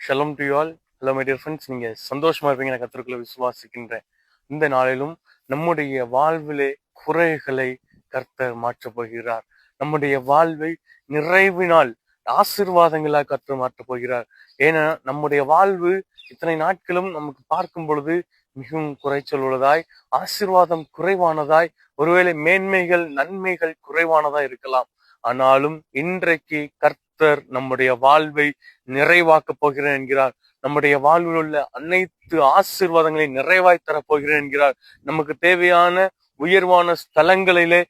ஷலம் to all. Hello my dear friends, நீங்க சந்தோஷமா இருப்பீங்க, நான் கர்த்தருக்குள்ள விசுவாசிக்கின்றேன். இந்த நாளிலும் நம்முடைய வாழ்விலே குறைகளை கர்த்தர் மாற்றப் போகிறார். நம்முடைய வாழ்வை நிறைவினால் ஆசீர்வாதங்களாக கர்த்தர் மாற்றப் போகிறார். ஏன்னா நம்முடைய வாழ்வு இத்தனை நாட்களும் நமக்கு பார்க்கும் பொழுது மிகவும் குறைச்சல் உள்ளதாய், ஆசீர்வாதம் குறைவானதாய், ஒருவேளை மேன்மைகள் நன்மைகள் குறைவானதாய் இருக்கலாம். ஆனாலும் இன்றைக்கு கர்த்தர் நம்முடைய வாழ்வை நிறைவாக்கப் போகிறேன் என்கிறார். நம்முடைய வாழ்வில் உள்ள அனைத்து ஆசீர்வாதங்களை நிறைவாய் தரப்போகிறேன் என்கிறார். நமக்கு தேவையான உயர்வான ஸ்தலங்களிலே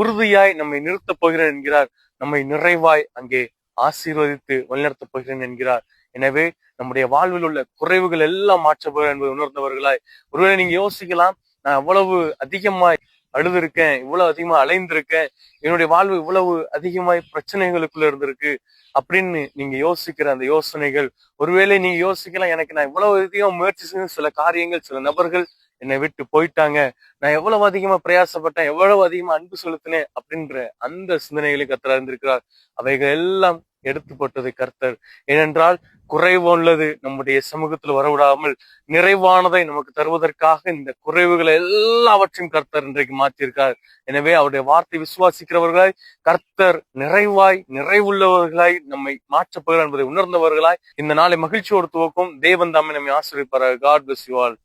உறுதியாய் நம்மை நிறுத்தப் போகிறேன் என்கிறார். நம்மை நிறைவாய் அங்கே ஆசீர்வதித்து வழிநடத்தப் போகிறேன் என்கிறார். எனவே நம்முடைய வாழ்வில் உள்ள குறைவுகள் எல்லாம் மாற்றப்போகிறேன் என்பதை உணர்ந்தவர்களாய், ஒருவேளை நீங்க யோசிக்கலாம், நான் எவ்வளவு அதிகமாய் அழுதுருக்கேன், இவ்வளவு அதிகமா அலைந்திருக்கேன், என்னுடைய வாழ்வு இவ்வளவு அதிகமாய் பிரச்சனைகளுக்குள்ள இருந்திருக்கு அப்படின்னு நீங்க யோசிக்கிற அந்த யோசனைகள், ஒருவேளை நீங்க யோசிக்கலாம், எனக்கு நான் இவ்வளவு அதிகம் முயற்சி செய்த சில காரியங்கள், சில நபர்கள் என்னை விட்டு போயிட்டாங்க, நான் எவ்வளவு அதிகமா பிரயாசப்பட்டேன், எவ்வளவு அதிகமா அன்பு செலுத்தினேன் அப்படின்ற அந்த சிந்தனைகளை கர்த்தர் அறிந்திருக்கிறார். அவைகள் எல்லாம் எடுத்து போட்டது கர்த்தர். ஏனென்றால் குறைவு உள்ளது நம்முடைய சமூகத்தில் வரவிடாமல் நிறைவானதை நமக்கு தருவதற்காக இந்த குறைவுகளை எல்லாவற்றையும் கர்த்தர் இன்றைக்கு மாற்றியிருக்கார். எனவே அவருடைய வார்த்தை விசுவாசிக்கிறவர்களாய், கர்த்தர் நிறைவாய் நிறைவுள்ளவர்களாய் நம்மை மாற்றப்போகிறார் என்பதை உணர்ந்தவர்களாய் இந்த நாளை மகிழ்ச்சியோடு துவக்கும். தேவன் தாமே நம்மை ஆசீர்வதிப்பார். God bless you all.